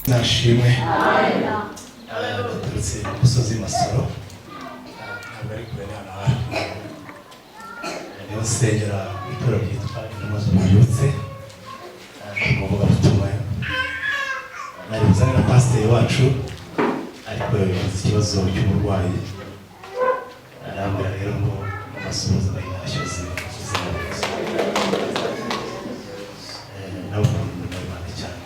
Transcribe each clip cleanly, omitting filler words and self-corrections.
nashimwe baturutse ku musozi Masoro ntabwo ari kure n'ahantu hafi niho nsengera itorero ryitwa Intumwa z'Ububyutse mu butumwa nari buzane na pasiteri wacu ariko yagize ikibazo cy'uburwayi arambwira rero ngo amasuhuza bayinashyuze nawe n'Imana cyane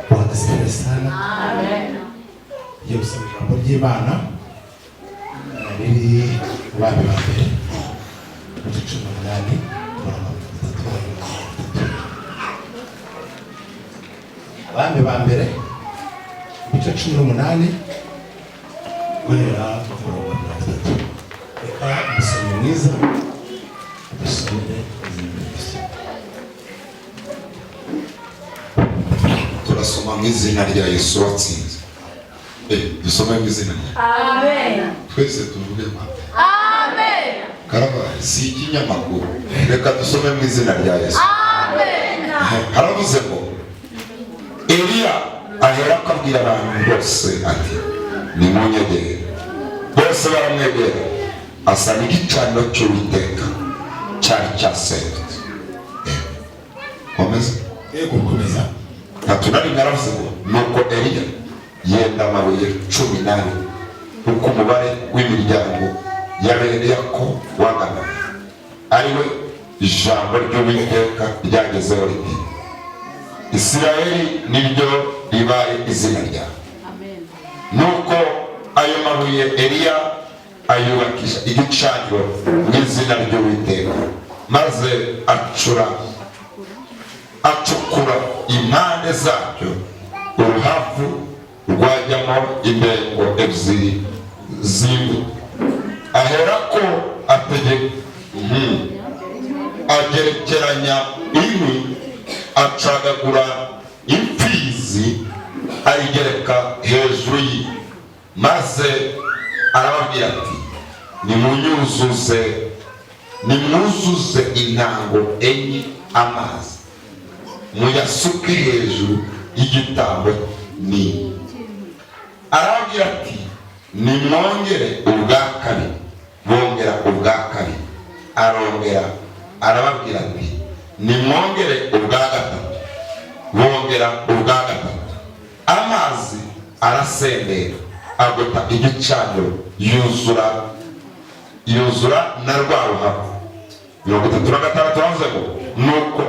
Byogusemga sana amen Yesu ijambo ry'Imana riri abami ba mbere mu 18 abami ba mbere mu 18 guhera ku murongo wa 3 reka umusomyi mwiza dusome turasoma mu izina rya Yesu watsinze. Dusome mu izina rya amen twese tuvuge amen karabaye si ikinyamakuru reka dusome mu izina rya Yesu amen haravuze ngo Eliya ahera akabwira abantu bose ati nimunyegere bose baramwegera asa n'igicaniro cy'Uwiteka cyari cyasengutse komeza gukomeza natunari naravuze ngo nuko Eliya yenda amabuye 18 kuko umubare w'imiryango yabereye ko wangana ariwe ijambo ry'Uwiteka ryagezeho riti Isirayeli niryo ribaye izina ryawe. Nuko ayo mabuye Eliya ayubakisha igicaniro n'izina ry'Uwiteka maze acukura impande zacyo uruhavu rwajyamo imbengo ebyiri z'imbuto aherako agerekeranya inkwi acagagura imfizi ayigereka hejuru ye maze arababwira ati nimwuzuze intango enye amazi muyasuke hejuru y'igitambo ni arababwira ati nimwongere ubwa kabiri bongera ubwa kabiri arongera arababwira ati nimwongere ubwa gatatu bongera ubwa gatatu amazi arasendera agota igicaniro yuzura na rwa ruhavu 36 bavuze ngo nuko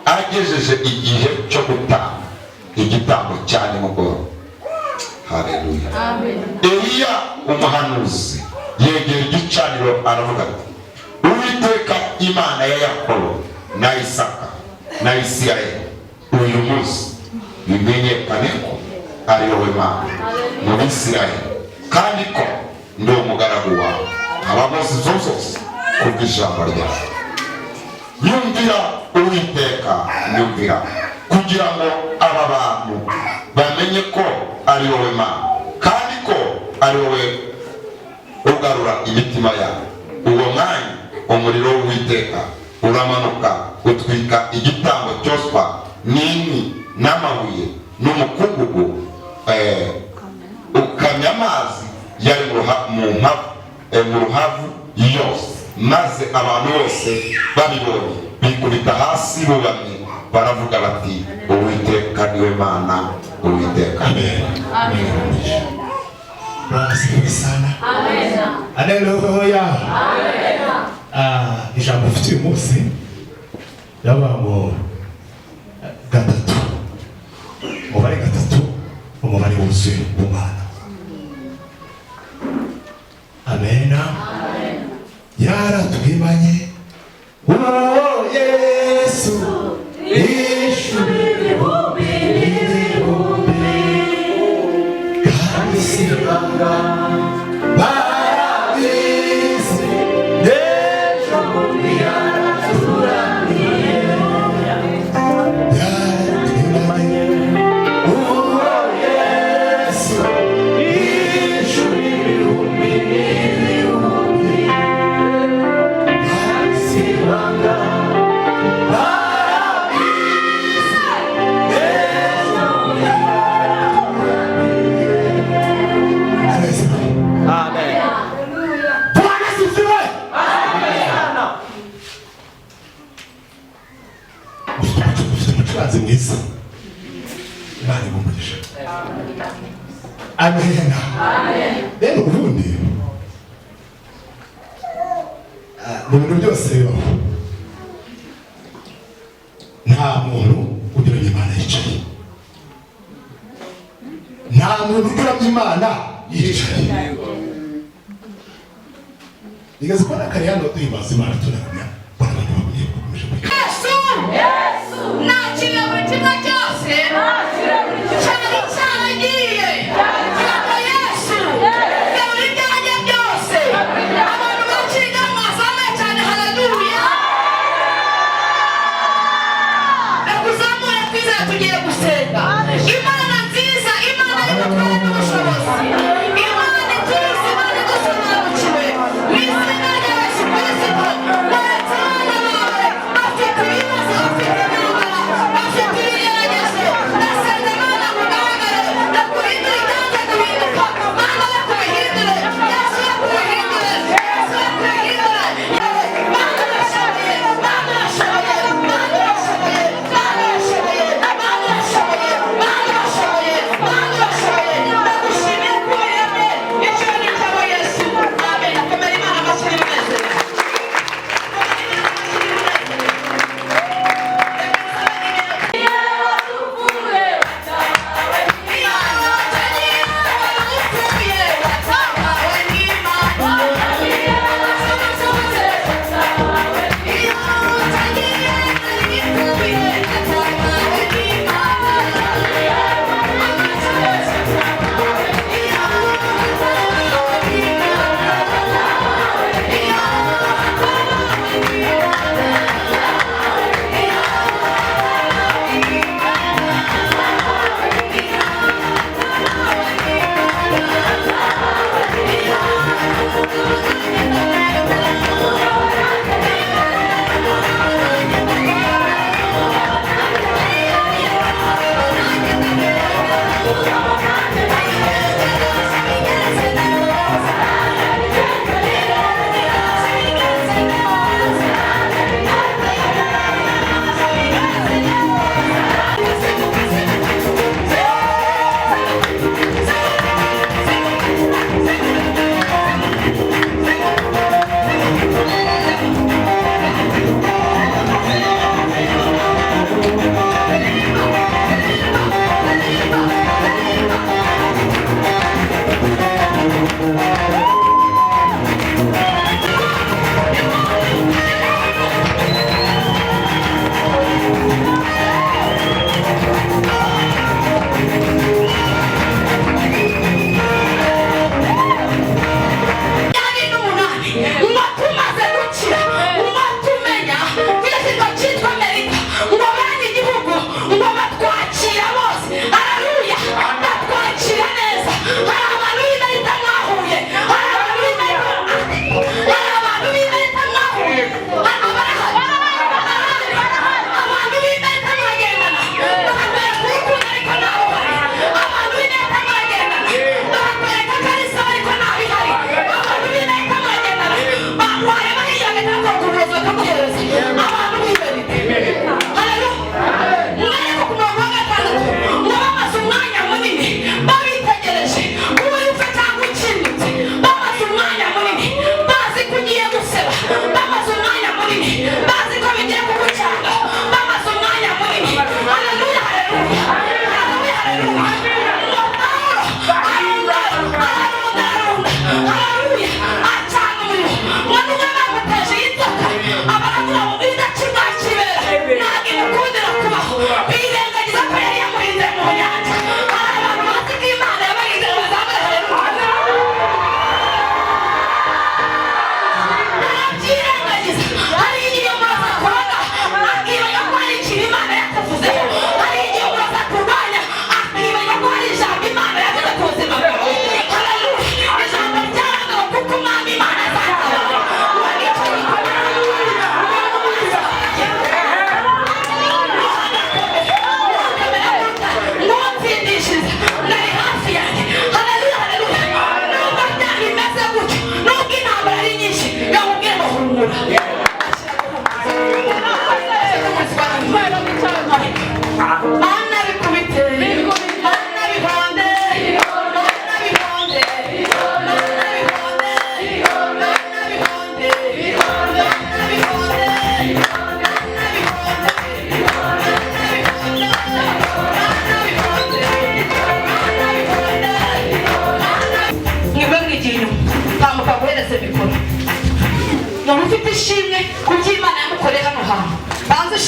agejeje igihe cyo gutanga igitambo cyane mugoro. Haleluya amen. Eliya umuhanuzi yegera igicaniro aravuga ati Uwiteka Imana ya Yakobo na Isaka na Isirayeli uyu munsi bimenyekane ko ari wowe Mana mu Bisirayeli kandi ko ndi umugaragu wawe abamozi zose kubw'ijambo ryawe. Yumvira Uwiteka nyumvira kugira ngo aba bantu bamenye ko ari wowe Mana kandi ko ari wowe ugarura imitima yabo. Uwo mwanya umuriro w'Uwiteka uramanuka utwika igitambo cyoswa n'inkwi n'amabuye n'umukungugu ukamya amazi yari mu ruhavu yose maze abantu bose babibonye bikubita hasi bubamye baravuga bati Uwiteka niwe Mana Uwiteka. Amen. Byogusemga sana amen. Haleluya amen. Ijambo mfite uyu munsi yabango gatatu umubare gatatu umubare wuzuye w'Imana. Amen amen. Yaratwimanye uwo Yesu ishuri ibihumbi kandi sibanga barabisi n'ejo bundi yaraturaniye. Yaratwimanye uwo Yesu ishuri ibihumbi ufite umucuranzi mwiza Imana igumugisha amen rero ubundi mu bintu byose bibaho nta muntu ugira Imana yicaye nta muntu ugira Imana yicaye Nigeze kubona kare hano duhimbaza Imana tunaramya bona abantu bagiye gukomeje kwiga Yesu nakira buri kimwe cyose cyari cyaragiye cyangwa Yesu buri byanjye byose abantu bakiga mwazame cyane haleluya nakuzamura twiza tugiye gusenga Imana nziza Imana y'ubutware n'ubushobozi Imana ituzi Imana igusobanukiwe n'izina rya Yesu Kristo n'abatana bawe bafite ibibazo bafite intambara bafite ibigeragezo ndasenga Imana kugaragare ndakuhindura ibyanjye guhinduka Mana yakubihindure Yesu yakubihindure Yesu yakubihindure Mana urashoboye Mana urashoboye Mana urashoboye Mana urashoboye Mana urashoboye Mana urashoboye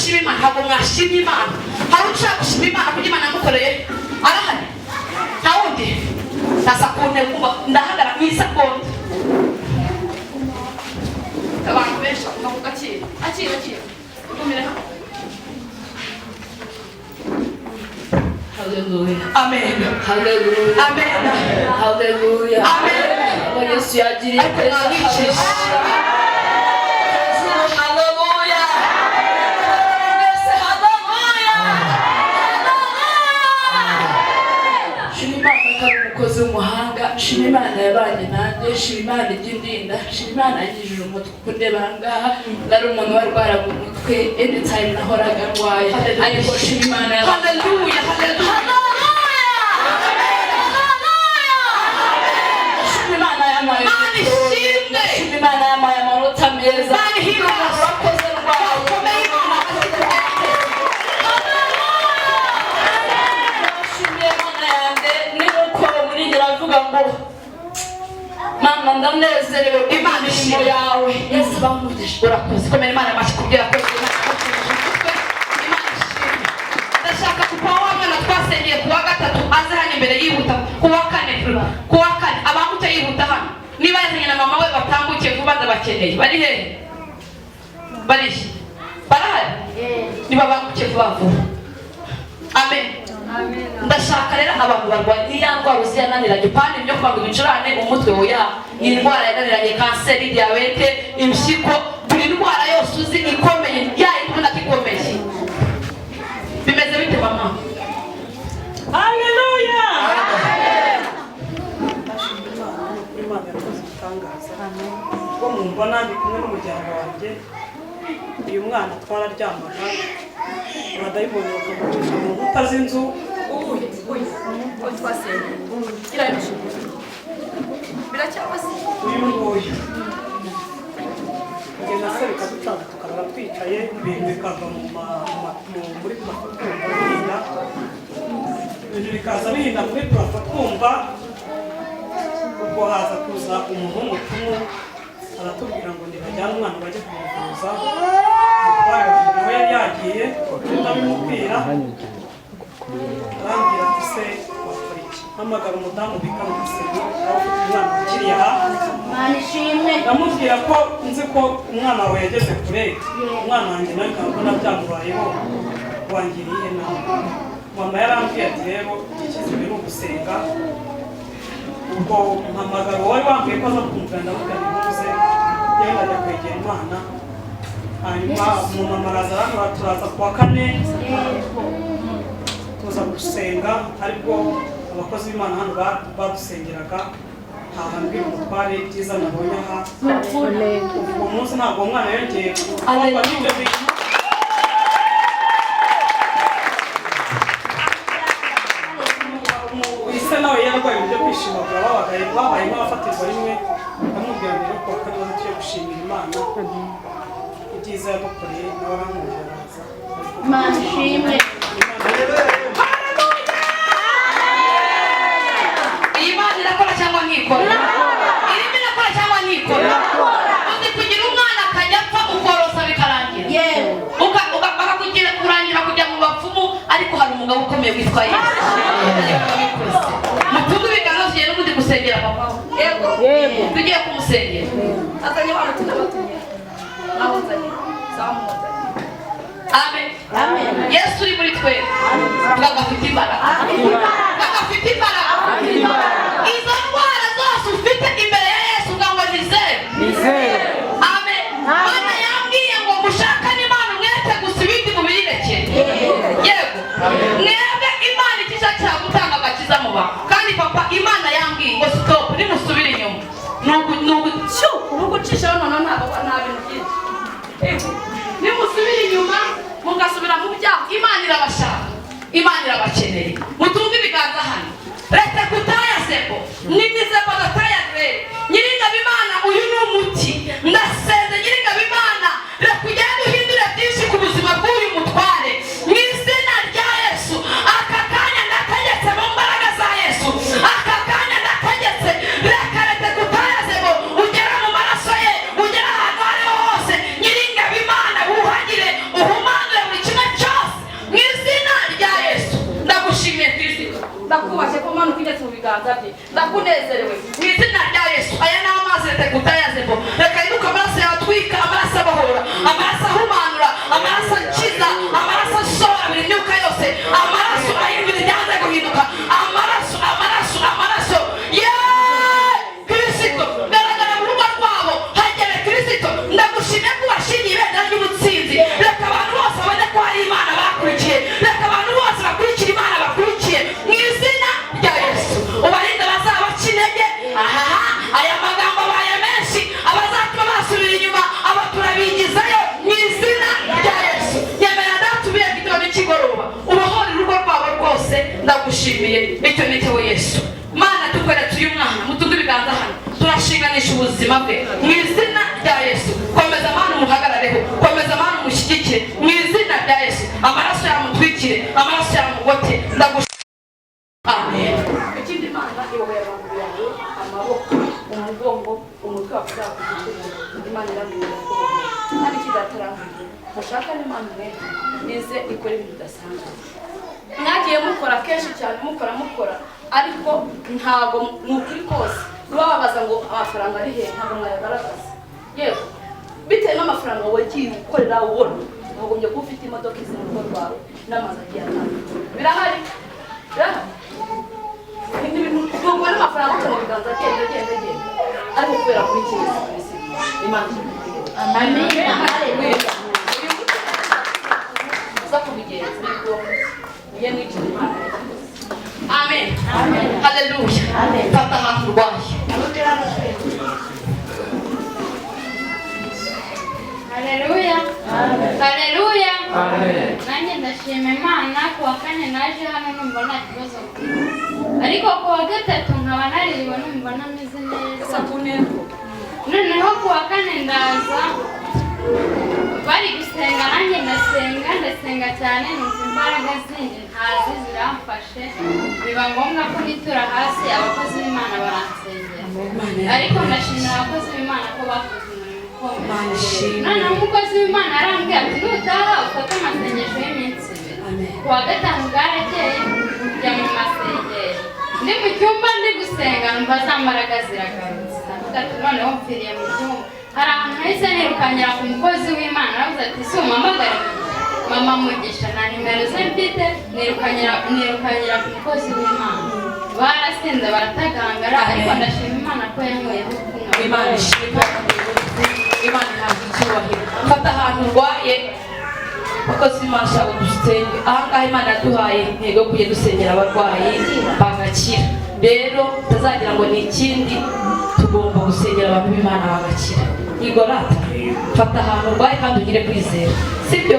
ushima Imana ntabwo mwashimye Imana hari ushaka gushima Imana kugira Imana yamukoreye arahari nta wundi Sasa kunte kumva ndahagara mu isakonda abantu benshi bavuga akira ukomere hano Hallelujah. Amen. Hallelujah. Amen. Hallelujah. Amen. Oh Yesu yagiriye neza. Hallelujah. Shima Imana ko ari umukozi w'umuhanga, shima Imana yabanye nanjye, shima Imana iby'indinda, shima Imana yagijije umutwe kundeba ngaha, nari umuntu warwaraga umutwe anytime nahoraga ndwaye, ariko shima Imana yabanye. Hallelujah, hallelujah. Shima Imana yamaye. Shima Imana yamaye amanota meza. Wakoze rwawe. Mama ndanezerewe Imana ishimwe yawe Yesu bamudisha urakoze komera Imana amashikubwira ko Imana ishimwe ndashaka kupa wamana twasengeye kuwa gatatu aze hano imbere yihuta kuwa kane abamute yihuta hano niba yazanye na mama we batambukiye vuba ndabakeneye bari he barahari niba bangukiye vuba amen. Ndashaka rero abantu barwaye n'iyangwa uziyananiranye pani byo kwanga ibicurane umutwe oya indwara yananiranye kanseri diabete impyiko buri ndwara yose uzi ikomeye yayibona kikomeye bimeze bite mama haleluya Imana yakoze itangaza ngo mumbona ndi kumwe n'umuryango wanjye uyu mwana twararyamaga abadayimoni bakamucisha mu nkuta z'inzu uyu nguyu njye na se bikadutanga tukarara twicaye ibintu bikava muri purafo twumva bihinda ibintu bikaza bihinda muri purafo twumva ubwo haza kuza umuntu w'umutumu aratubwira ngo ntibajyane umwana bajye kumuvuza umutware wanjye nawe yari yagiye ndabimubwira arambwira ati se wakora iki mpamagara umudamu bita mu gisenge aho ufite umwana ukiriye aha ndamubwira ko nzi ko umwana wawe yageze kure umwana wanjye nawe nkabona byamubayeho wangiriye nawe mama yarambwiye ati rero ikizere ni ugusenga ubwo mpamagara wari wambwiye ko aza kumvira ndamubwira ntimuze yenda ajya kwegera Imana hanyuma umumama araza hano turaza kuwa kane tuza gusenga aribwo abakozi b'Imana hano badusengeraga ntahambira umutware Byiza nabonye aha uwo munsi ntabwo umwana yongeye kumva n'ibyo bintu ise nawe yarwaye ibyo kwishimagura babaye nk'abafatirwa rimwe ndamubwira rero ko kane bagiye gushimira Imana ibyiza yadukoreye nawe aramwumviraza Imana ishimwe Imana irakora cyangwa ntikora irimo irakora cyangwa ntikora uzi kugira umwana akajya apfa ukorosa bikarangira bakakugira kurangira kujya mu bapfumu ariko hari umugabo ukomeye witwa Yesu mutunga ibiganza tugiye n'ubundi gusengera papa yego tugiye kumusengera azanye wa mutunga batumye nabonzanye sawa muzanye amen Yesu uri muri twe twagafite imbaraga izo ndwara zose ufite imbere ya Yesu ngo nizere amen Mana yambwiye ngo mushakane Imana mwete gusa ibindi mubirekere yego mwebwe Imana ikisha cyagutanga agakiza mu bantu kandi papa Imana yambwiye ngo stop nimusubire inyuma nugucisha none nta bintu byinshi nimusubire inyuma mugasubira mu byaha Imana irabashaka Imana irabakeneye mutunga ibiganza hano rete kutaya sebo nimize bagataya gre nyiringabo Imana uyu ni umuti ndasenze nyiringabo Imana rekugenda uhindura byinshi ku buzima bw'uyu mutware mu izina rya Yesu aka kanya ndategetse mu mbaraga za Yesu aka ndakunezerewe mu izina rya Yesu. Aya ni amazi reka kutayazemo, reka yibuka amaraso yatwika, amaraso abohora, amaraso ahumanura, amaraso akiza, amaraso asohora buri myuka yose, amaraso ahindura ibyanze guhinduka, amaraso Kristo garagara mu rugo rwabo hagere Kristo. Ndagushimye ko washingiye ibendera ry'ubutsinzi. Reka abantu bose babone ko hari Imana bakurikiye, reka abantu bose bakurikira Imana bakurikiye mu izina rya Yesu. Ubarinde bazaba baca intege, aya magambo abaye menshi, abazatuma basubira inyuma, aba turabigizayo mu izina rya Yesu. Nyemera ndatubiye gitondo cy'igoroba, ubohore urugo rwabo rwose. Ndagushimiye icyo ni cyo Yesu. Mana tukweretse uyu mwana, mutunge ibiganza hano, turashinganisha ubuzima bwe mu izina rya Yesu. Komeza Mana umuhagarareho, komeza Mana umushyigikire mu izina rya Yesu. Amaraso yamutwikire, amaraso yamugote. Ndagushimira. Amen. Ikindi Mana iyoboye abantu yawe, amaboko, umugongo, umutwe wakugira kugituma. Imana irabwira ko nta kidatarangije. Mushaka n'Imana mwete nize ikora ibintu bidasanzwe. Mwagiye mukora kenshi cyane, mukora ariko ntago nukuri kose bababaza ngo amafaranga ari he, ntago mwayagaragaza. Yego bitewe n'amafaranga wagiye ukorera ubona, wagombye kuba ufite imodoka izi mu rugo rwawe n'amazu agiye atandukanye. Birahari nubwo n'amafaranga uca mu biganza genda ariko kubera kuri Kristo Imana amen. Haleluya. Uza kubigenza niye mwicira Imana. Amen. Haleluya. Fata ahantu urwaye. Haleluya. Haleluya. Nanjye ndashima Imana ku wa kane naje hano numva nta kibazo, ariko ku wa gatatu nkaba naririwe numva nameze neza. Noneho ku wa kane ndaza bari gusenga, nanjye ndasenga cyane, numva imbaraga zindi ntazi ziramfashe, biba ngombwa ko nitura hasi, abakozi b'Imana baransengera. Ariko ndashimira abakozi b'Imana ko bakoze umurimo ukomeye. Noneho umukozi w'Imana arambwira ati nutaha ufate amasengesho y'iminsi 2. Ku wa gatanu bwarakeye njya mu masengesho, ndi mu cyumba ndi gusenga, numva za mbaraga ziragarutse. Ndavuga ati noneho mpfiriye mu cyumba. Hari ahantu hahise nirukanyira ku mukozi w'Imana, aravuze ati si umpamagare mama Mugisha, nta nimero ze mfite, nirukanyira ku mukozi w'Imana. Barasinze baratagangara, ariko ndashima Imana ko yankuyeho kunywa. Imana ishimwe, Imana ihabwa icyubahiro. Fata ahantu urwaye, abakozi b'Imana shaka dusenge. Ahangaha Imana yaduhaye intego yo kujya dusengera abarwayi bagakira. Rero utazagira ngo ni ikindi, tugomba gusengera abantu b'Imana bagakira. Igorata, fata ahantu urwaye kandi ugire kwizera, sibyo?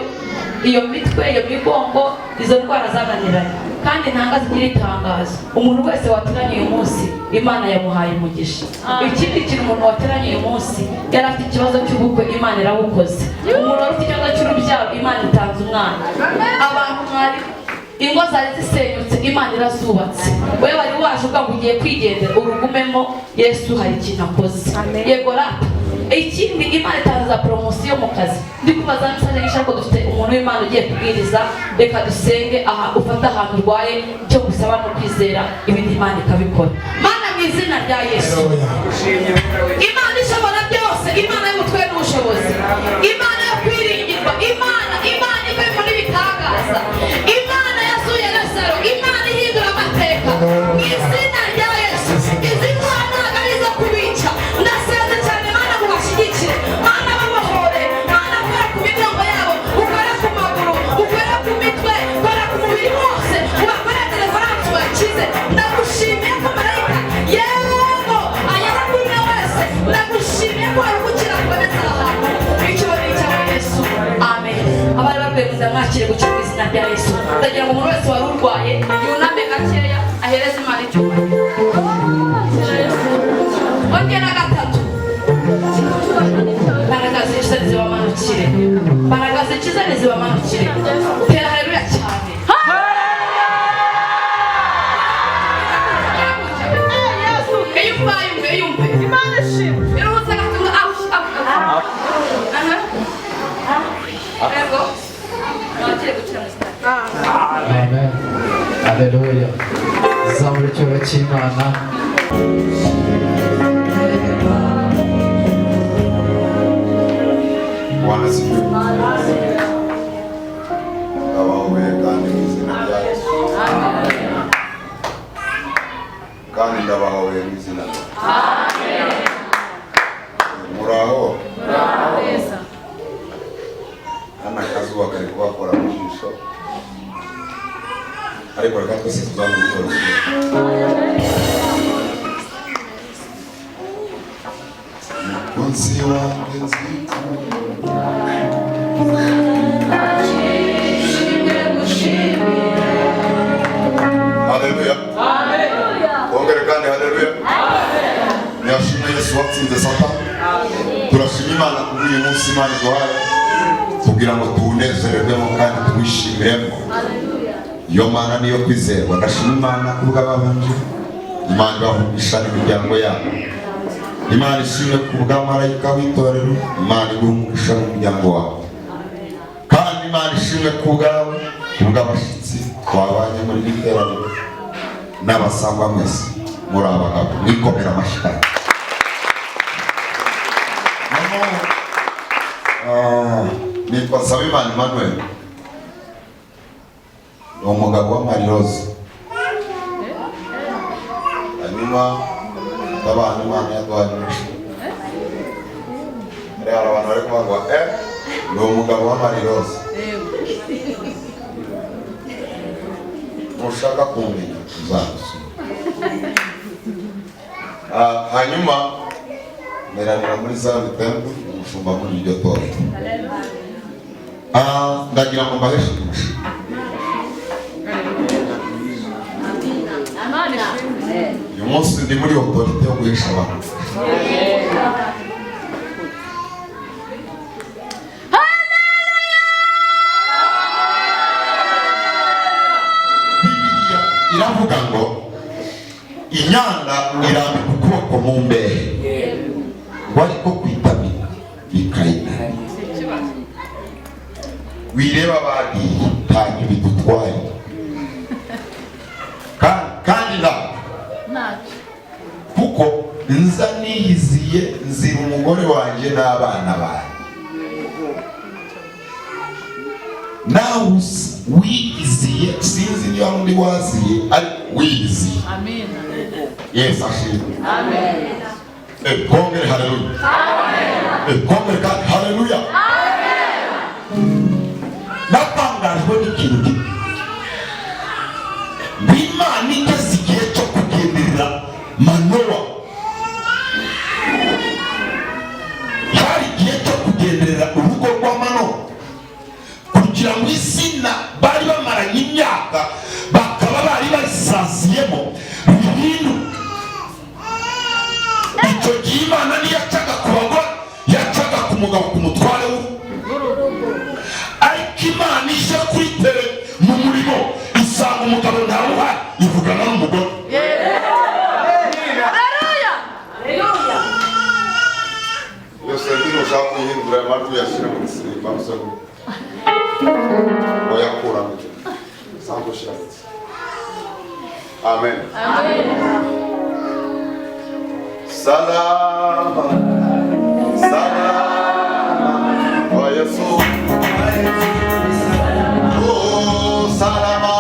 Iyo mitwe, iyo migongo, izo ndwara zananiranye kandi ntanga zigira itangazo. Umuntu wese wateranye uyu munsi Imana yamuhaye umugisha. Ikindi kintu, umuntu wateranye uyu munsi yari afite ikibazo cy'ubukwe, Imana irawukoze. Umuntu afite ikibazo cy'urubyaro, Imana itanze umwana. Abantu mwari ingo zari zisenyutse, Imana irazubatse. Wewe wari waje uvuga ngo ugiye kwigendera, urugumemo, Yesu hari ikintu akoze. Yego rata. Ikindi, Imana itanze promosiyo mu kazi. Ndi kubaza n'isanga ko dufite umuntu w'Imana ugiye kubwiriza. Reka dusenge, aha ufata ahantu urwaye, cyo gusaba no kwizera, ibindi Imana ikabikora. Mana mu izina rya Yesu, Imana ishobora byose, Imana y'ubutwe n'ubushobozi, Imana yo kwiringirwa, Imana ivuye muri bitangaza, Imana yazuye Lazaro, Imana ihindura amateka mu izina rya Yesu. Izi ndwara ntabwo ari izo kubica. Ndasenze cyane Mana ngo bashyigikire, Mana babohore, Mana ukora ku migongo yabo, ukora ku maguru, ukora ku mitwe, ukora ku mubiri wose, ubakore telefonansi bakize. Ndagushimiye ko marayika yego ayara kuri na wese. Ndagushimiye ko warukukira kuboneza ahantu. Icyubahiro cyawe Yesu. Amen. Abari barwaye muzamwakire gukira mu izina rya Yesu. Ndagira ngo umuntu wese wari urwaye yuname gakeya ahereze Imana icyubahiro. Ongera gatatu. Baragaze ikiza nizibamanukire, baragaze ikiza nizibamanukire. Tera haleluya cyane. Eyumve Imana ishimwe. Iruhutse gatunga Ego. Mwakire gukira mu izina. Amen. Haleluya. Zamura icyubahiro cy'Imana. Niyo kwizerwa ndashima Imana kuvuga babanje Imana bahugisha imiryango yabo Imana ishimwe kuvuga marayika w'itorero Imana igumisha imiryango wabo kandi Imana ishimwe kuvuga abashitsi twabanye muri biteraniro n'abasangwa mwese muri abagabo mwikomera amashikari nitwa Nsabimana Emmanuel umugabo wa Mariroze hanyuma abantu Imana yaduhanisha rero abantu bari kuvuga ni umugabo wa Mariroze ushaka kumenya uzasoma hanyuma meranira muri za bitembo umushumba muri iryo toro ndagira ngo mbaheshe uyu munsi ndi muri otorite yo guhesha abantu Bibiliya iravuga ngo inyanda irambika ukuboko mu mbehe ngo ariko kwitabira bikayina wireba bagiye ntabwo bidutwaye kandi kuko nza niyiziye nzira umugore wanjye n'abana banjye nawe wiyiziye sinzi niba undi waziye ariko wiyiziye Yesu ashimwe kongere haleluya kongere kandi haleluya natangajwe n'ikintu kimwe Imana igeze igihe cyo kugenderera Manowa hari igihe cyo kugenderera urugo rwa Manowa kugira ngo izina bari bamaranye imyaka bakaba bari basaziyemo ibintu icyo gihe Imana niyacaga ku bagore yacaga ku mugabo ku mutware ariko Imana ije kuri tere mu murimo isanga umugabo ntawe uhari ivugana n'umugore yose ndimo ushaka kuyihindura amajwi yashyira muri siripa musego ngo yakura mu gihe sango shirati amen salama salama wa Yesu salama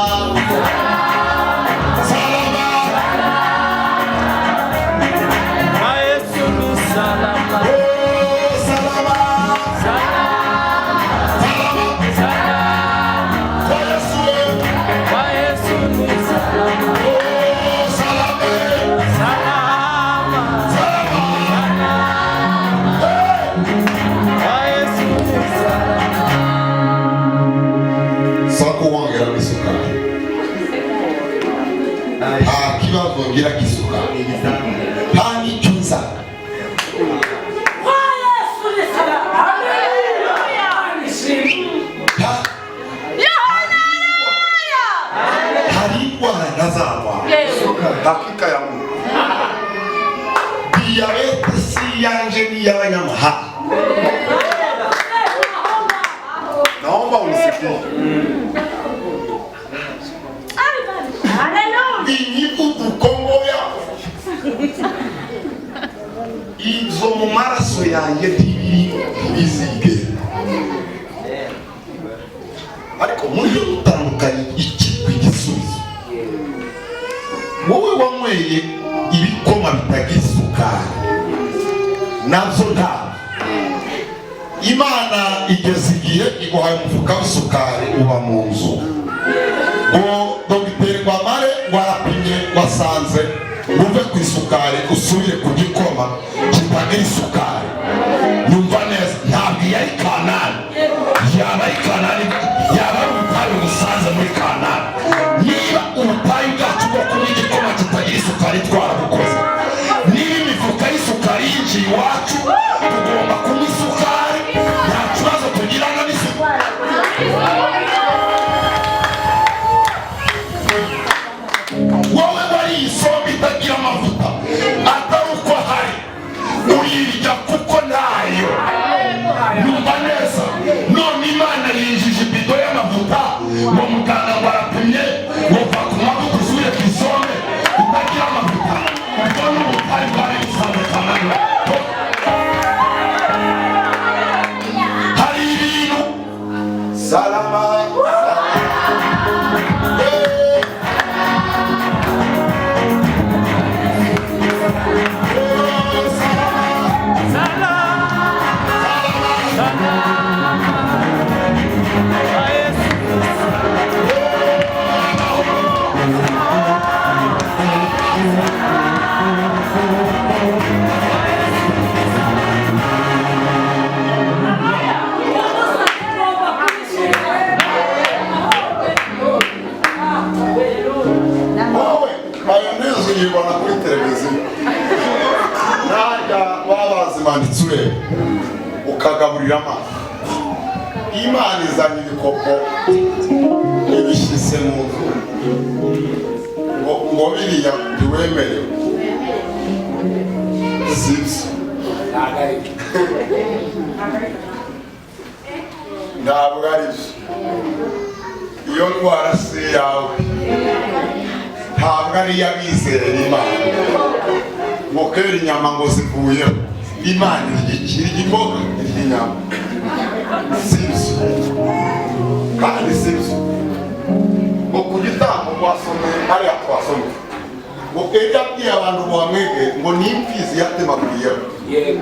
gira kisuka pani chunza hariwa nazarwa hakika ya Mungu diabetes yanje ni y'abanyamahanga naomba unisikie Kongo ya amaso yanjye ntibizigera. Ariko muri yo gutandukanya iki kw'igisubizo, wowe wanyweye ibikoma bitagira isukari nabyo ntabwo. Imana igeze igihe iguhaye umufuka w'isukari uba mu nzu, ngo dogiteri Rwamare warapimye wasanze uve ku isukari usubire ku gikoma kitagira isukari. Nyumva neza, ntabwo yari Kanani, yaba ari Kanani, yaba ari ubutayu busanze muri Kanani. Niba ubutayu bwacu bwo kunywa igikoma kitagira isukari twarabukoze, niba imifuka y'isukari yinjiye iwacu tugomba kunywa isukari, nta kibazo tugirana n'isukari. Wowe wari isombe itagira amavuta atari uko hari, uyirya kuko ntayo. Numva neza, none Imana yinjije ibido y'amavuta ngo muganga ngo arapimye ngo va ku mavuta usubire ku isombe itagira amavuta. Ubwo ni ubutari bwari busanzwe Kanani. Hari ibintu salama yibona kuri televiziyo, najya wabazimanditse ureba ukagaburira amazi. Imana izanye ibikopo ibishyise mu nzu ngo biriya ntiwemerewe. Sibyo, ntabwo ari byo. Iyo ndwara si yawe, ntabwo ari iy'abizera Imana. Ngo kera inyama ngo zivuyeho, Imana irya imboga irya inyama. Sibyo, kandi sibyo. Ngo ku gitambo twasomye hariya twasomye ngo kera yabwiye abantu bamwege ngo ni imfizi yatemaguriyeho.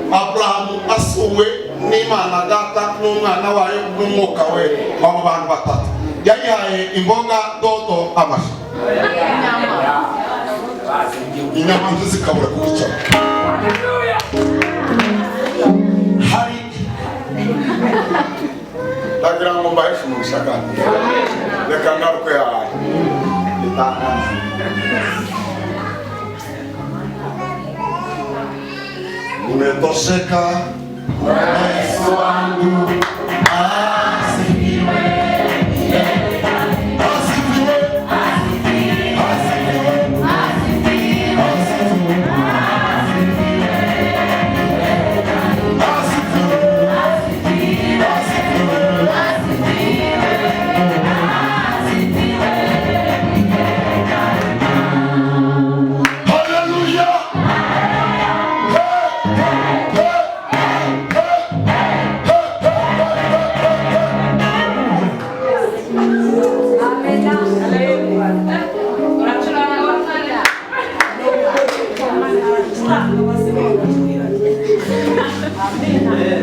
Aburahamu asuwe n'Imana Data n'umwana wayo n'umwuka we, abo bantu batatu yayihaye imboga, dodo, amashu. Inyama nzo zikabura kubicara. Hari ndagira ngo mbahishe umugisha kandi reka ngaruke yawe umetosheka Yesu wangu asifiwe.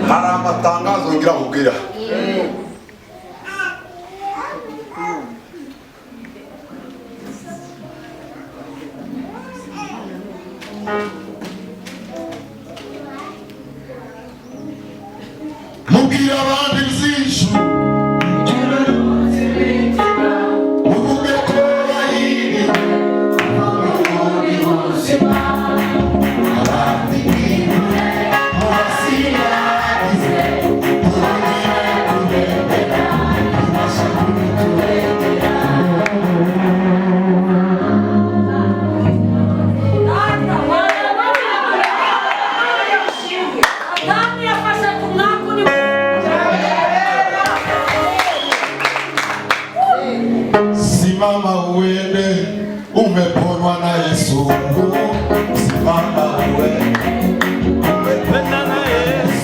Hari amatangazo ngira nkubwira. Mubwira abandi byinshi uvuge ko bahiri ubundi buzima abandi bimure mubasiragize tubagire kubendera tubasha kubitubendera. Simama uende, umeponywa na Yesu. Simama uende, umeponywa na Yesu.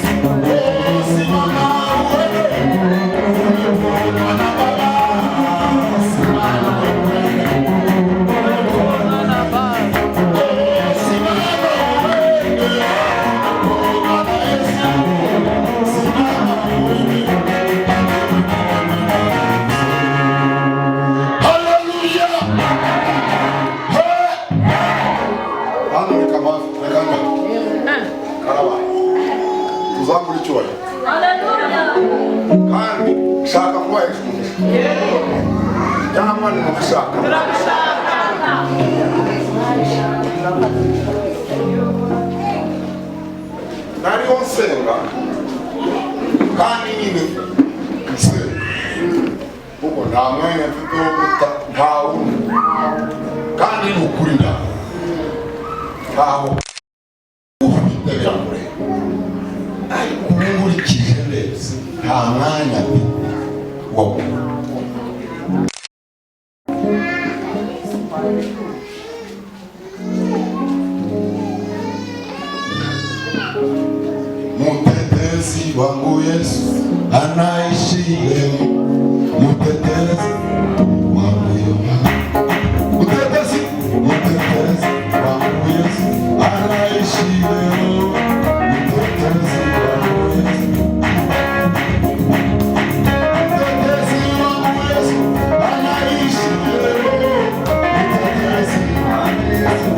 shaka kuba cyangwa ni mubishaka nariho nsenga kandi nyine nsenga kuko nta mwanya mfite wo guta ntawe kandi ni ukuri ntaho ufite biramure ariko nkurikije neza nta mwanya wo Mutetezi wangu Yesu anaishi leo. Mutetezi wangu Yesu. Mutetezi wangu Yesu anaishi leo. Mutetezi wangu Yesu. Mutetezi wangu Yesu anaishi leo. Mutetezi wangu Yesu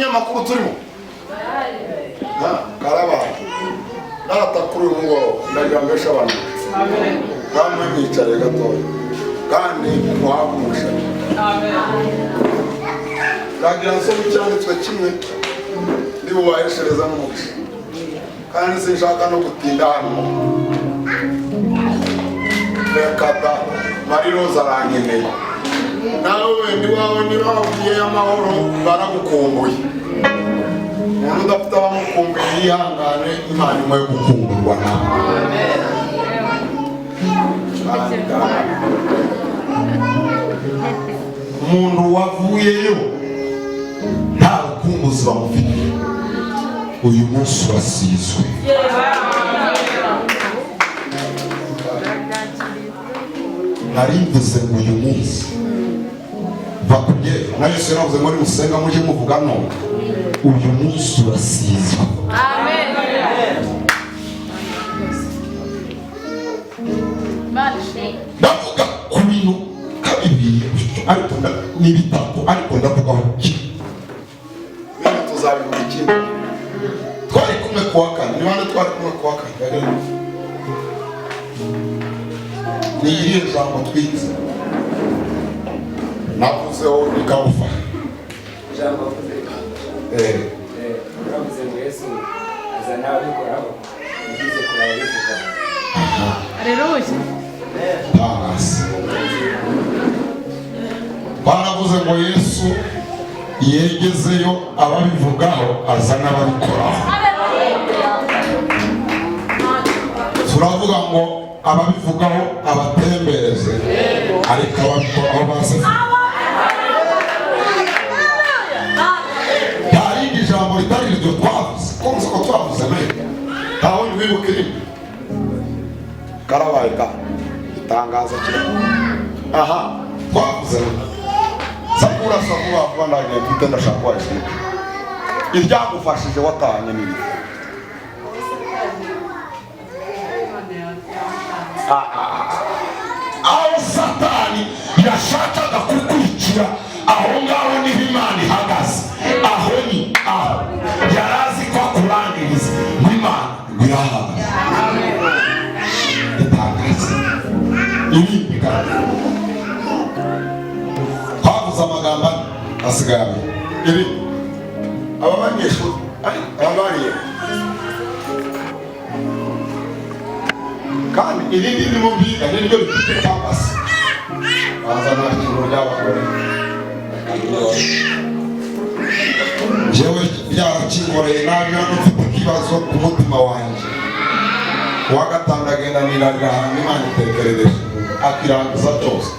amakuru turimo karaba naratakuru ngo ndagambesha abantu kandi mwicare gatoya kandi muhakumusha ndagira nsoma icyanditswe kimwe ndibubaheshereza n'umugisha kandi sinshaka no gutinda hano reka da Mariroza arankeneye nawe wendi wawe niba wavuye amahoro baragukumbuye umuntu udafite abamukumbuye yihangane Imana imwe gukumburwa nawe umuntu wavuyeyo nta rukumbuzi bamufite uyu munsi urasizwe narimvuze ngo uyu munsi bakubye na Yesu yaravuze ngo nimusenga mujye muvuga no uyu munsi urasizwe. Amen. Ndavuga ku bintu kabiri ariko n'ibitatu ariko ndavuga ho ki bino tuzabivuga ikindi twari kumwe kuwa kane niba twari kumwe kuwa kane ni irihe jambo twize navuzeho nikabufa jambo kuze uravuze ngo Yesu azana abikoraho bigize kuraba bivuga Haleluya Tangas baravuze ngo Yesu yegezeyo ababivugaho azana ababikoraho turavuga ngo ababivugaho abatembereze ariko ababikoraho baze yarindi jambo ritari iryo twavuze kumva ko twavuze nayo ntaho ntiwibuke rimwe karabaye ka itangaza cyane aha twavuze sakura vuba ndagiye mfite ndashaka waje iryagufashije watanye n'ibi aho Satani yashakaga kukwicira aho ngaho niho Imana ihagaze aho ni aho yarazi ko akurangiriza Imana irahagaze itangaza ibi bigaragara twavuze amagambo asigaye ibi aba banyeshuri abariye kandi irindi ndimo mbiga niryo rifite kampasi bazana ikintu ry'abagore jewe byarakinkoreye nabi hano mfite ikibazo ku mutima wanjye kuwa gatanu agenda nirarira ahantu Imana itekerereje akirangiza cyose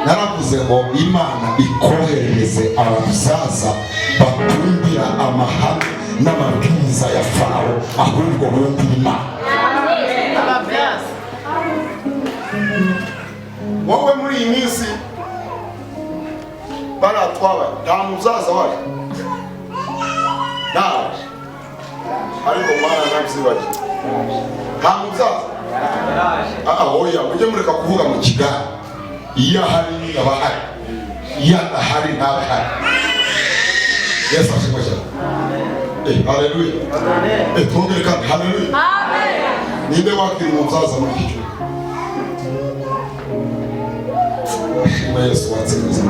naravuze ngo Imana ikoherereze abasaza batumvira amahame n'amabwiriza ya Farawo ahubwo bumvira Imana wowe muri iyi minsi baratwabaye nta muzaza waje nawe ariko mwana nabyibagiwe nta muzaza oya mujye mureka kuvuga mu kigari iyo ahari aba ahari iyo adahari ntaba ahari yesu ashimwe cyane haleluya twongere kandi haleluya ninde wakira umuzaza muri iki gihe ashimwe yesu watsinze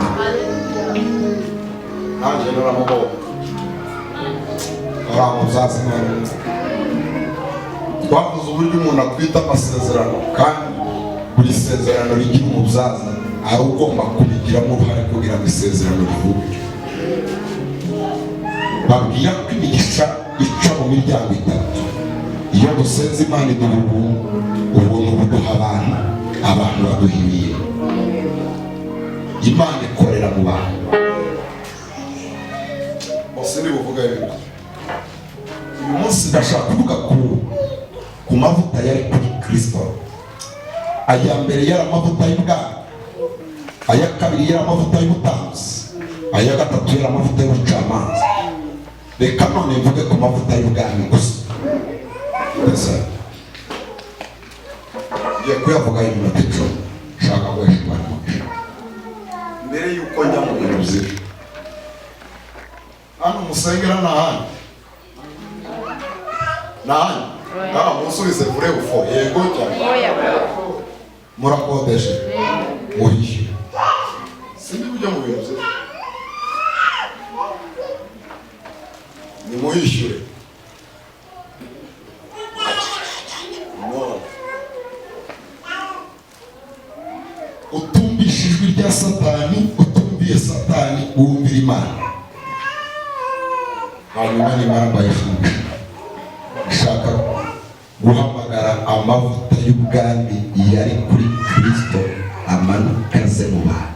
nanjye naramubonye umuzaza twavuze uburyo umuntu akwita amasezerano kandi buri sezerano rigira umuzaza ari ugomba kubigiramo uruhare kugira ngo isezerano rivuge babwira ko imigisha ica mu miryango itatu iyo dusenze Imana iduha ubuntu buduha abantu baduha ibihe Imana ikorera mu bantu bose ni buvuga rero uyu munsi ndashaka kuvuga ku mavuta yari kuri Kristo. Aya mbere yari amavuta y'ubwami, aya kabiri yari amavuta y'ubutanzi, aya gatatu yari amavuta y'ubucamanza. Reka none mvuge ku mavuta y'ubwami gusa. Ngiye kuyavuga iminota 10 nshaka guhesha mbere y'uko njya mu bintu byinshi. Hano musengera n'ahandi musubize vure ufo yego cyane murakodeshe muhishe sindi kujya mu bintu bye ni muhishure utumbishijwe rya Satani utumbiye Satani wumvira Imana hanyuma n'Imana bayifungura shaka guhamagara amavuta y'ubwami yari kuri Kristo amanukaze mu bantu.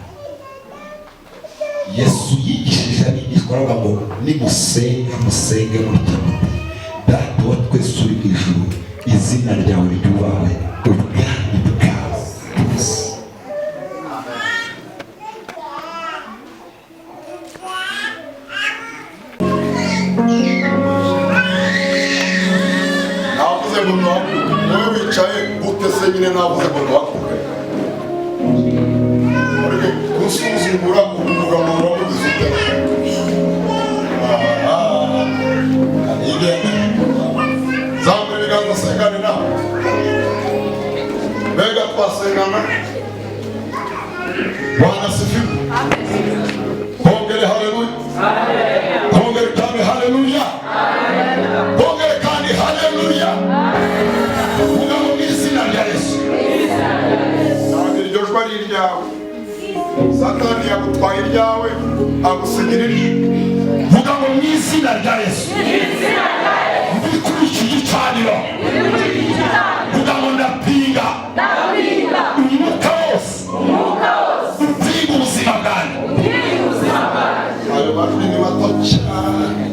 Yesu yigishije abigishwa ngo nimusenga musenge mutyo data wa twese uri mu ijuru izina ryawe ryubahwe ubwami bwawe buze. Nyine navuze ngo bakuke ariko kusuzugura kuvuga ngo uramugize ute zambe biganza sengane na bega twasengana Bwana sifiwe hongere haleluya hongere kandi haleluya hongere kandi haleluya Satani yagutwaye iryawe agusigira irye vuga ngo mu izina rya Yesu ndi kuri iki gicaniro vuga ngo ndapinga umwuka wose upinga ubuzima bwanjye ayo majwi ni mato cyane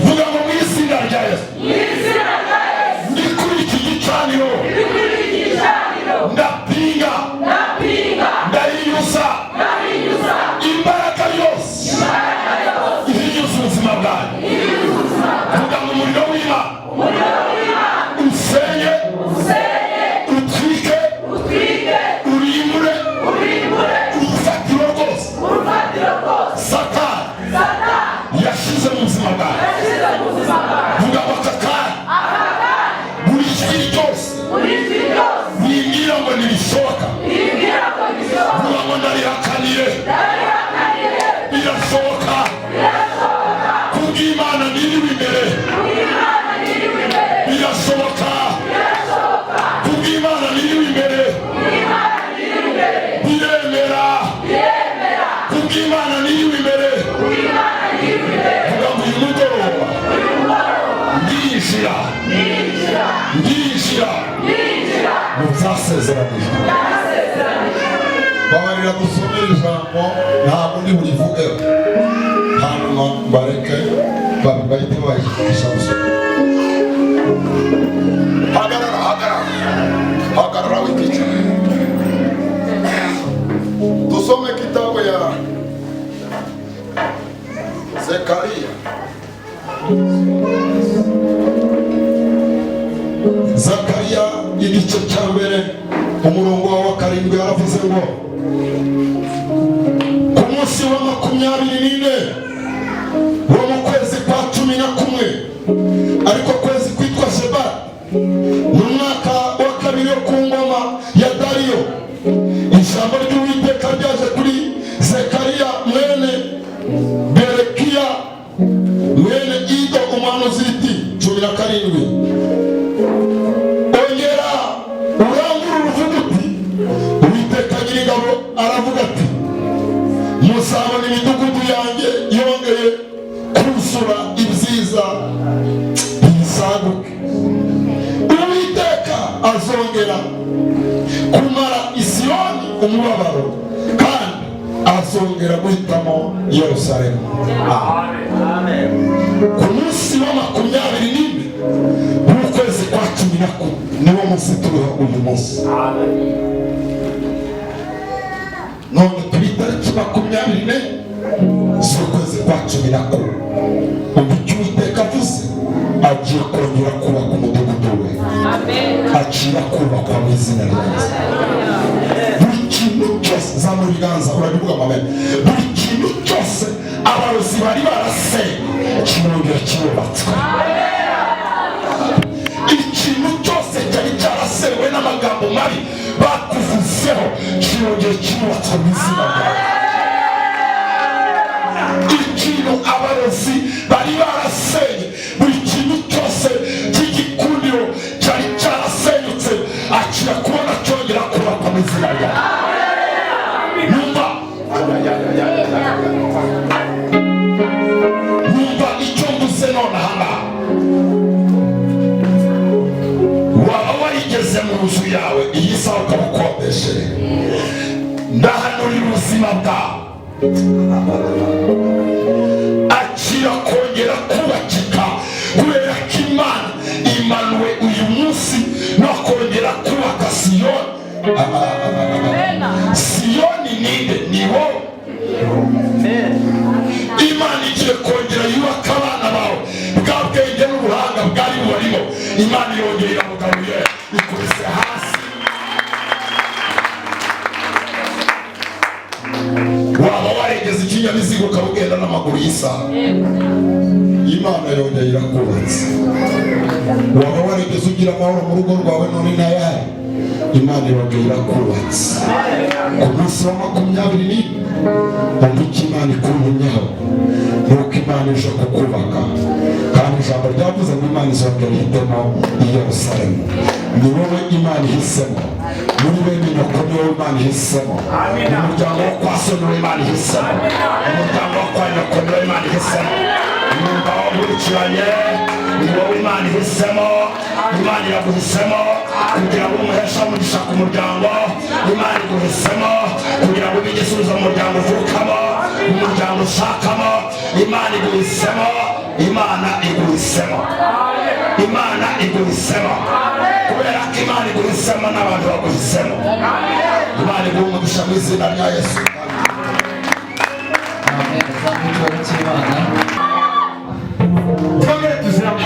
vuga ngo mu izina rya Yesu ndi kuri iki gicaniro ndapinga ndayiyusa imbaraga yose ihinyuza ubuzima bwanjye vuga ngo umuriro w'Imana usenye utwike urimbure urufatiro rwose Satani yashize mu buzima bwanjye vuga ngo aka kanya buri jwi ryose wimbwira ngo nibishoboka vuga ngo ndarihakaniye birashoboka kubw'Imana niriwe imbere birashoboka kubw'Imana niriwe imbere biremera kubw'Imana niriwe imbere vuga ngo uyu mugoroba ndinjira mu byasezeranijwe babarira dusomere ijambo ntabwo ndi burivugeho hanyuma bareke bahite bayishakisha gusoma hagarara witice umurongo wa karindwi yaravuze ngo ku munsi wa 24 wo mu kwezi kwa 11 ariko kwezi kwitwa Shebara mu mwaka wa kabiri yo ku ngoma ya Dariyo, ijambo ry'Uwiteka ryaje kuri Zekariya mwene Berekiya mwene Ido umuhanuzi riti 17, ongera urangurura uvuga uti Uwiteka nyir'ingabo aravuga ati muzabona imidugudu yanjye yongeye kuzura ibyiza bisaguke. Uwiteka azongera kumara Isiyoni umubabaro kandi azongera guhitamo Yerusalemu. Amen. Ku munsi wa 24 w'ukwezi kwa 11 niwo munsi turiho uyu munsi. None turi tariki 24 z'ukwezi kwa 11, umva icyo Uwiteka avuze, agiye kongera kubaka umudugudu we. Agiye kubakwa mu izina rye. Buri kintu cyose zamura ibiganza urabivuga amen. Buri kintu cyose abarozi bari barasenye kirongera kirubatswe. Ikintu cyose cyari cyarasewe n'amagambo mabi bakuvuzeho kirongera kirubatswe mu izina rye. Ikintu abarozi bari barasenye, buri kintu cyose cy'igikundiro cyari cyarasenyutse akira kubona cyongera kubakwa mu izina rye. Numva icyo mvuze nonaha. Waba warigeze mu nzu yawe iyi saha ukaba ukodesheje, ndahanurira ubuzima bwawe akira kongera kubakika, kubera ko Imana imanuwe uyu munsi no kongera kubaka Siyoni. Siyoni ninde? Ni wowe. Imana igiye kongera yubaka abana bawe, bwa bwenge n'ubuhanga bwari bubarimo Imana yongera iramugaruye ikubise hasi. Waba warigeze ikinyabiziga ukaba ugenda n'amaguru y'isaha, Imana yongera irakubatse. Waba warigeze ugira amahoro mu rugo rwawe none ntayari, Imana yongera irakubatse. Ku munsi wa 24 umva icyo Imana ikuntumyeho, nuko Imana ije kukubaka, kandi ijambo ryavuze ngo Imana izongera ihitemo i Yerusalemu. Ni wowe Imana ihisemo, muri bene nyoko ni wowe Imana ihisemo, umuryango wo kwa so ni wowe Imana ihisemo, umuryango wo kwa nyoko ni wowe Imana ihisemo, umwuga wawukurikiranye ni wowe Imana ihisemo. Imana iraguhisemo kugira ngo umuhesha umugisha ku muryango. Imana iguhisemo kugira ngo ube igisubizo mu muryango uvukamo, umuryango ushakamo. Imana iguhisemo, Imana iguhisemo, Imana iguhisemo. Kubera ko Imana iguhisemo n'abantu baguhisemo. Imana iguha umugisha mu izina rya Yesu. Amen. Zamukuru cy'Imana. Twongere tuziramo.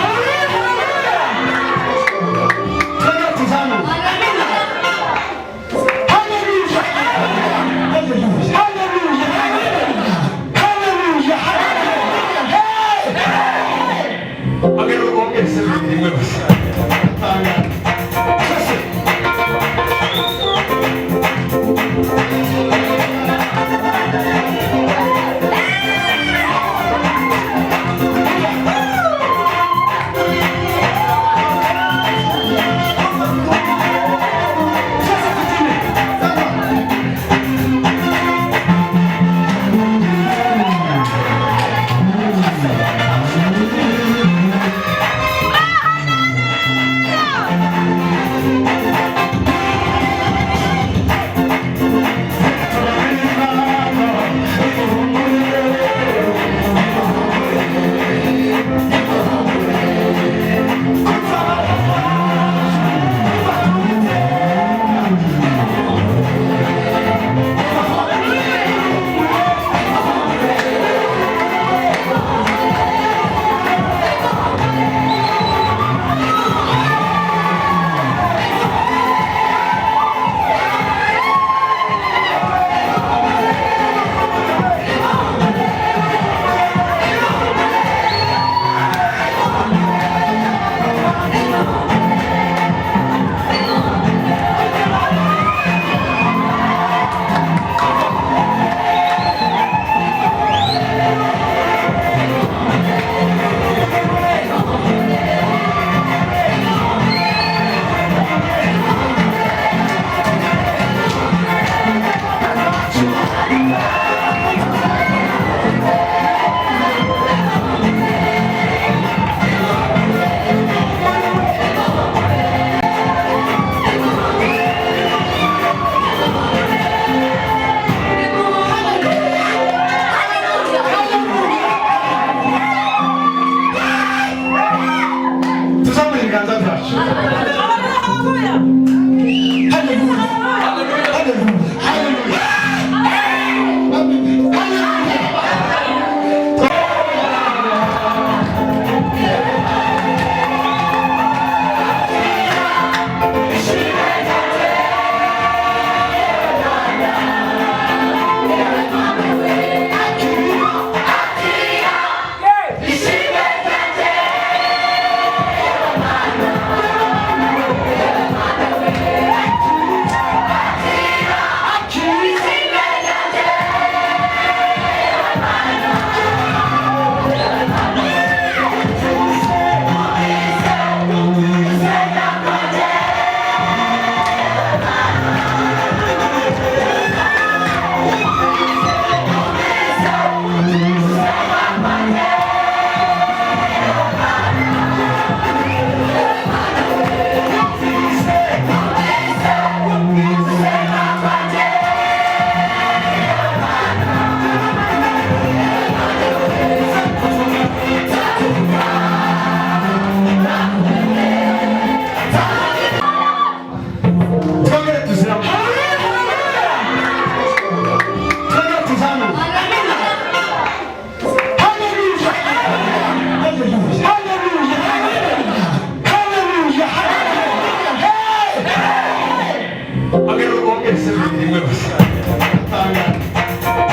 Agero ongera sendi rimwe gusa.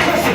Twese.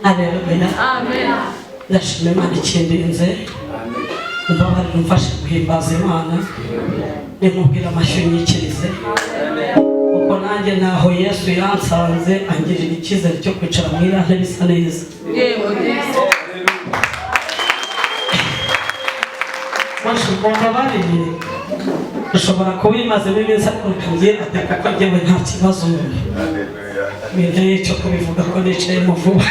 Haleluya. Amen. Ndashima Imana ikindinze. Umbabarire umfashe guhimbaza Imana. Nimubwira amashyi nyikirize. Uko nanjye naho Yesu yansanze angirira icyizere cyo kwicara mu iriya ntebe isa neza. Mumbabarire. Ushobora kuba imazemo iminsi ariko ntugiye ate kuko njyewe nta kibazo. Binteye cyo kubivuga ko nicayemo vuba.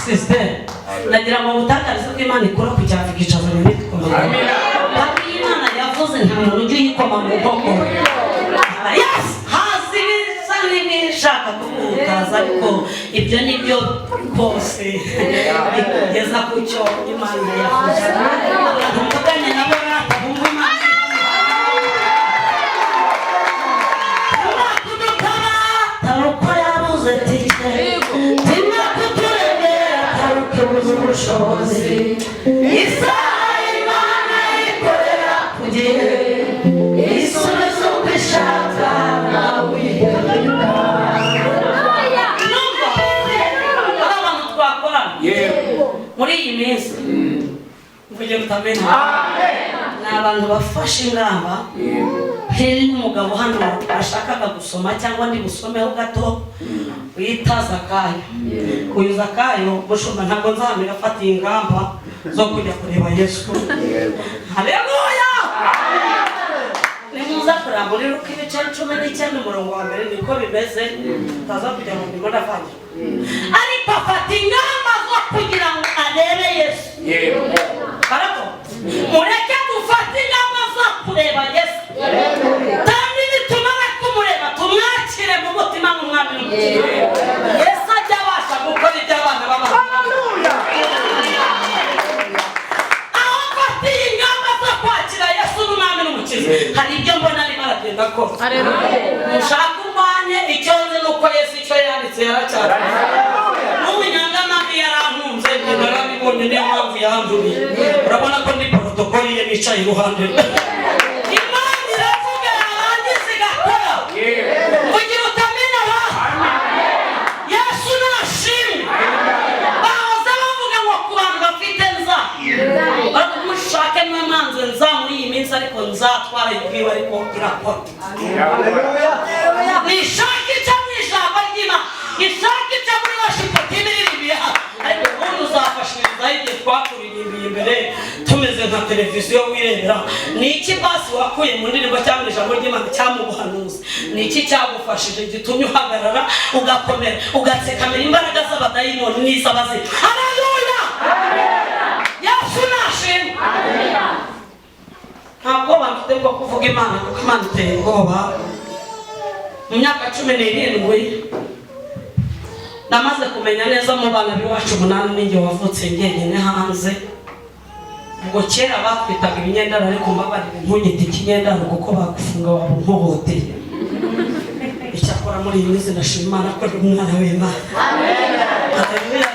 Sister, nagira ngo butakarize ko Imana ikora ku cyavu kicaza mu mitwe. Amina. Kandi Imana yavuze nta muntu ujye yikoma mu nkoko. Yes, hasi bisa n'ibishaka kukaza ariko ibyo nibyo kose bikugeza ku cyo Imana yavuze. Abantu mugane nabo bumva Imana. Taruko yabuze tike. Ubushobozi isaha Imana ikorera ku gihe isubizo uko ishaka nawe abantu twakorana muri iyi minsi mvuge utamenya ni abantu bafashe ingamba hari n'umugabo hano ashakaga gusoma cyangwa ndi busomeho gato wita Zakayo. Uyu Zakayo mushumba ntabwo nzahamira afatiye ingamba zo kujya kureba Yesu. Haleluya. Nimuza kurambura Luka ibice 19 umurongo wa mbere niko bimeze taza kujya mu ndimo ndavanye. Ariko afata ingamba zo kugira ngo arebe Yesu. Barato mureke gufata ingamba zo kureba Yesu. Kandi nitumara kumureba tumwakire mu mutima n'umwami. Yesu ajya abasha gukora ibyo abana b'abantu. Haleluya. Aho afatiye ingamba zo kwakira Yesu n'umwami n'umukiza hari ibyo mbona arimo aragenda akora. Haleluya. Mushaka umwanya icyo nzi nuko Yesu icyo yanditse yaracyari. N'umunyangamabi yarankunze narabibonye niyo mpamvu yanduriye. Urabona ko ndi protokoli ye bicaye iruhande. Imana iravuga yarangiza igakora. Kugira utamenya ba Yesu nashimwe. Bahoze bavuga ngo ku bantu bafite nza mushake mwamanze nza muri iyi minsi ariko nzatwara ibwiwe ariko irakora. Nishake cyangwa ijambo ry'Imana ishake cyangwa muri worship team Ibihe ariko umuntu uzafashiriza igihe twakuririmbiye imbere tumeze nka televiziyo wirebera. Ni iki basi wakuye mu ndirimbo cyangwa ijambo ry'Imana cyangwa ubuhanuzi? Ni iki cyagufashije gitumye uhagarara ugakomera ugatsekamira imbaraga z'abadayimoni n'izabazi? Haleluya. Yesu nashimwe. Ntabwo bafite bwo kuvuga Imana kuko Imana iteye ubwoba. Mu myaka 17 namaze kumenya neza mu bana b'iwacu 8 ninjye wavutse ngenyine hanze. Ubwo kera batwitaga ibinyendaro ariko mbabarire ntunyite ikinyendaro kuko bagufunga wabunkohoteye. Icyakora muri iyi minsi ndashima Imana ko ndi umwana w'Imana. Amen. Haleluya.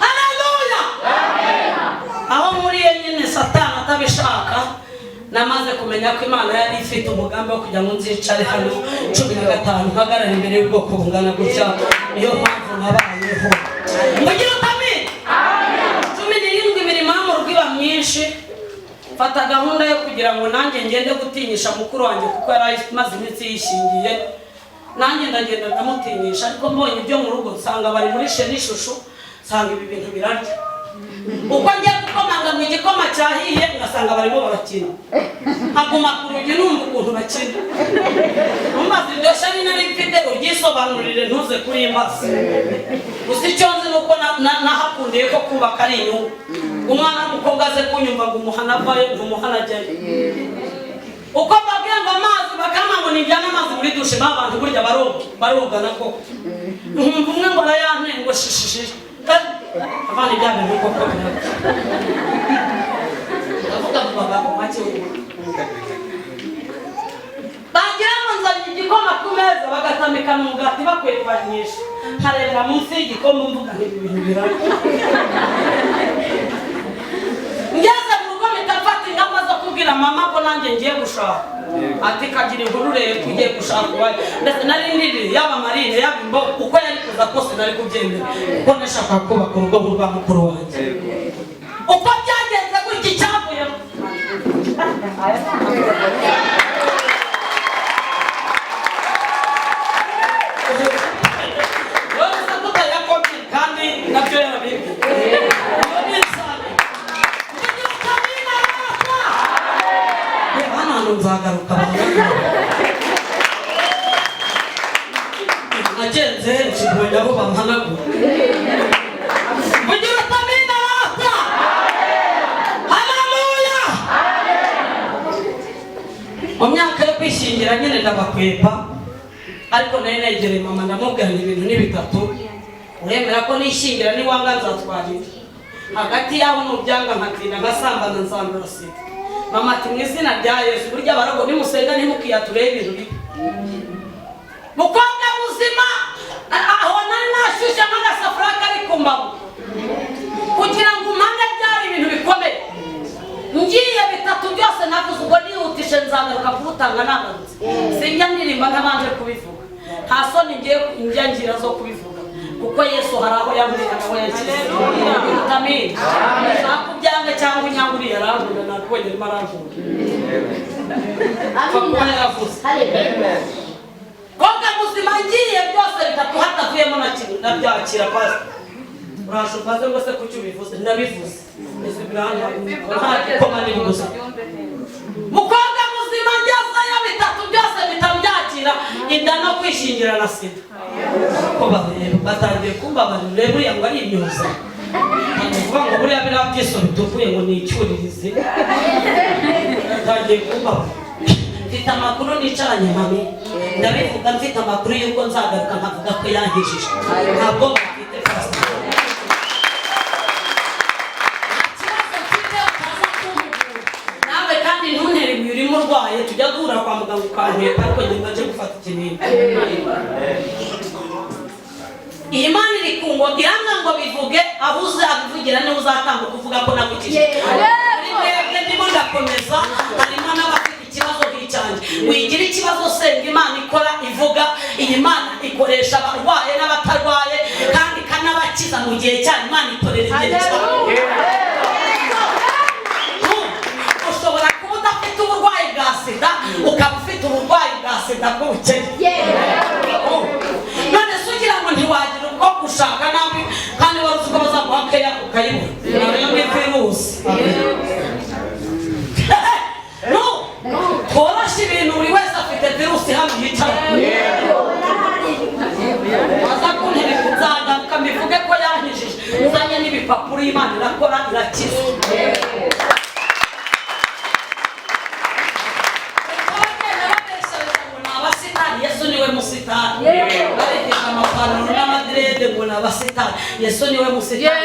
Haleluya. Aho muri nyine Satani atabishaka namaze kumenya ko Imana yari ifite umugambi wo kujya mu nzicare hano 15 mpagarara imbere y'ubwoko bungana gutya. Niyo mpamvu nabayeho. Mugira utamenya. Amen. 17 imirimo yo mu rugo iba myinshi. Fata gahunda yo kugira ngo nanjye ngende gutinyisha mukuru wanjye kuko yari maze iminsi yishingiye. Nanjye ndagenda ndamutinyisha ariko mbonye ibyo mu rugo nsanga bari muri n'ishusho nsanga ibi bintu birarya. Uko njye gukomanga mu igikoma cyahiye ngasanga barimo barakina. Nkaguma ku rugi numva ukuntu bakina. Umaze iryo shani nari mfite uryisobanurire ntuze kuri imbasi. Gusa icyo nzi nuko nahakundiye ko kubaka ari inyungu. Umwana w'umukobwa aze kunyumva ngo umuhana avayo ntumuhana ajyayo. Uko babwiye ngo amazi bakama ngo nijyana amazi muri dushe babantu burya barogana koko. Nkumva umwe ngo arayanteye ngo shishishi. Abana ibyabe nuko ko avuga ngo bagabo make bagira ngo nzanye igikoma ku meza bagatamikana umugati bakwepanyisha nkarebera munsi y'igikoma mvuga ibintu birara. Ngeze mu rugo mitafata ingamba zo kubwira mama ko nanjye ngiye gushaka. ati kagira inkuru rero tugiye gushaka uwayo ndetse nari ndiri yaba marine yaba imbo uko yari kuza kose nari kubyemera kuko nashaka kubaka urugo rwa mukuru wanjye uko byagenze gutya icyavuyemo kandi nabyo yarabibwiye nzagaruka nagenze henshi kubonye aho bampanagura mugira utamina rata haleluya mu myaka yo kwishingira nyine ndabakwepa ariko nari negereye mama ndamubwira ibintu ni bitatu uremera ko nishingira niwanga nzatwarira hagati yaho n'ubyanga nkatinda ngasambana nzandura sida mama ati mu izina rya Yesu burya abarago nimusenga ntimukiyature ibintu bibi mukobwa muzima aho nari nashushe nk'agasafuriya kari ku mbavu kugira ngo umpange byari ibintu bikomeye ngiye bitatu byose navuze ubwo nihutishe nzagaruka kubutanga nagarutse sinjya ndirimba ntabanje kubivuga nta soni ngiye ngira zo kubivuga kuko Yesu hari aho yamurira naho yakize amen nakubyange cyangwa unyanguriye yarangura nakubonye arimo aravura amen yaravuze koga muzima ngiye byose bitatu hatavuyemo na kimwe nabyakira pasi urashoboza ngo se kuki ubivuze ndabivuze ese biranga komani gusa mukobwa muzima ngezeyo bitatu byose bitabyakira inda no kwishingira na sida ko bareba batangiye kumbabarira rero buriya ngo ari imyuza kuvuga ngo buriya biriya byiso bituvuye ngo ni icyuririzi batangiye kumbabarira mfite amakuru nicaranye mami ndabivuga mfite amakuru y'uko nzagaruka nkavuga ko yankijije ntabwo bafite fasi nawe kandi ntuntere ibuye urimo urwaye tujya duhura kwa muganga ukankweta ariko ngenda nje gufata ikinini iyi Imana iri kungo iranga ngo bivuge abuze abivugira niwe uzatambuka kuvuga ko nagukije mwebwe ndimo ndakomeza harimo n'abafite ikibazo nk'icyanjye wigira ikibazo senga Imana ikora ivuga iyi Mana ikoresha abarwaye n'abatarwaye kandi ikanabakiza mu gihe cya Imana ikorera igihe cyawe ushobora kuba udafite uburwayi bwa sida ukaba ufite uburwayi bwa sida bw'ubukene none se ugira ngo ntiwagira ubwo gushaka nabi kandi wari uzi ko bazaguha keya ukayibura nayo ni virusi tworoshe ibintu buri wese afite virusi hano yicara waza kuntera nzagaruka mbivuge ko yankijije uzanye n'ibipapuro Imana irakora irakiza Yesu niwe musitani barigisha amapantaro n'amadirede ngo n'abasitani Yesu niwe musitani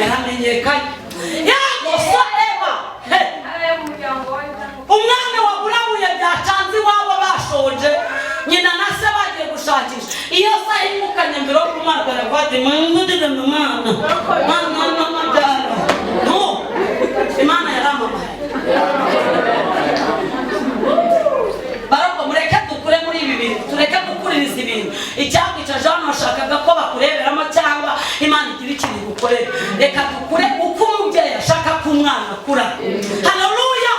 yaramenyekanye yego so eba umwana wa burabuye byacanze iwabo bashonje nyina na se bagiye gushakisha iyo saha imukanye mbere yo kumwagara vati mwangudire mu mwana no Imana yaramamaye barako mureke dukure muri ibi bintu tureke gukuririza ibintu icyakwica Jean washakaga ko bakureberamo cyangwa Imana igira ikintu gukorera reka dukure uko umubyeyi ashaka ko umwana akura haleluya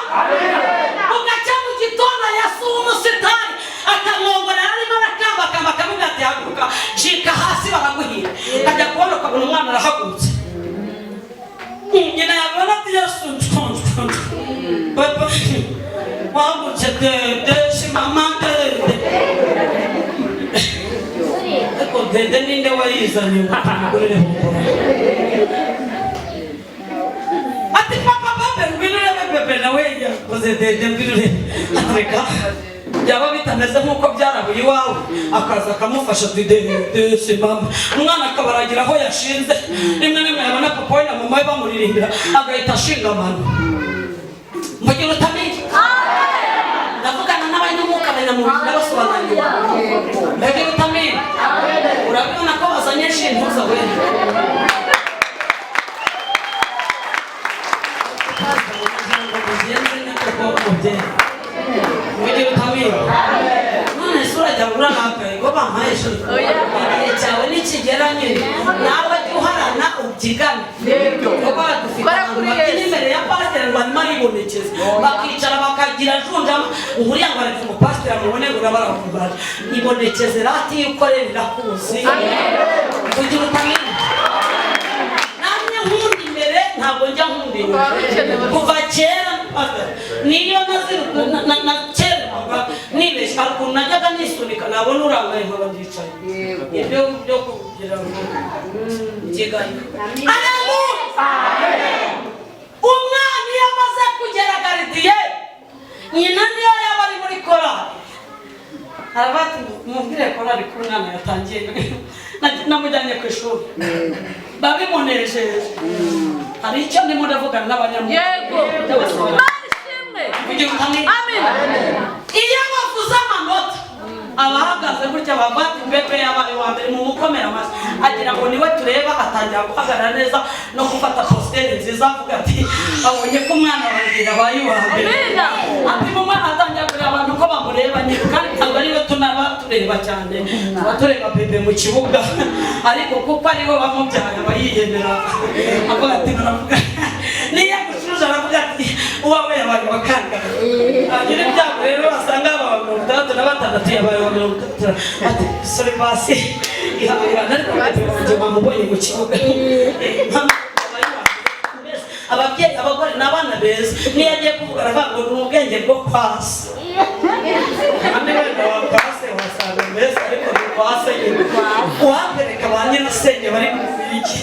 ugacya mu gitondo Yesu umusitani akamwongora arimo arakamba akamuga ati haguruka shika hasi baraguhira ajya kubona ukabona umwana arahagurutse nyina yabona ati Yesu papa wagutse dede mama dede ariko dede ninde wayizanye ngo tumugurire mukuru ati papa ngwinure bebe nawe yakoze dede ngwinure atreka byaba bitameze nk'uko byarabuye iwawe akaza akamufasha dede mama umwana akabaragira aho yashinze rimwe rimwe yabona papa we na mama we bamuririmbira agahita ashinga amano mugira utamenya ndavugana n'abanyamwuka banyamubiri n'abasobanurira mugira utamenya urabibona ko bazanye shintuza we ugenze niko mubyeyi wampaye ejo igihe cyawe nikigera nyine nawe jya uharana ubyigane kuko dufite abantu bakiri imbere ya pasiteri ngo arimo aribonekeza bakicara bakagira junjama uhuriya ngo areke umupasiteri amubone ngo urabarakubaje ibonekeze rati iyo ukorera irakuzi kugira utamenya namwe nkundi imbere ntabwo njya nkundi inyuma kuva kera niyo na kera nibeshya ukuntu najyaga nisunika nabona urangaye nkaba ndicaye ibyo byo kugira ngo byigane umwana iyo amaze kugera garidiye nyina niyo yaba ari muri korali harabati mubwire korali ko umwana yatangiye namujyanye ku ishuri babimunejeje hari icyo ndimo ndavugana n'abanyamuryango iyo bavuze amanota abahagaze gutya bavati mbebe yabaye wa mbere mu mukomera amashyi agira ngo niwe tureba atangira guhagarara neza no gufata positeri nziza avuga ati abonye ko umwana wanjye yabaye uwa mbere ati mu mwana atangira kureba abantu ko bamureba nyine kandi ntabwo ariwe tunaba tureba cyane tuba tureba bebe mu kibuga ariko kuko ariwe bamubyaye aba yiyemera avuga ati baravuga niyo gucuruza aravuga ati uwawe yabaye wa kangahe agira ibyago rero basanga aba 36 yabaye wa 33 ati sore basi ihangana ariko bajye bamubonye mu kibuga ababyeyi abagore n'abana beza niyo agiye kuvuga aravuga ngo ni ubwenge bwo kwasa kandi wenda wakwase wasanga mbese ariko ni kwase nyine uhagereka ba nyirasenge bari mu biki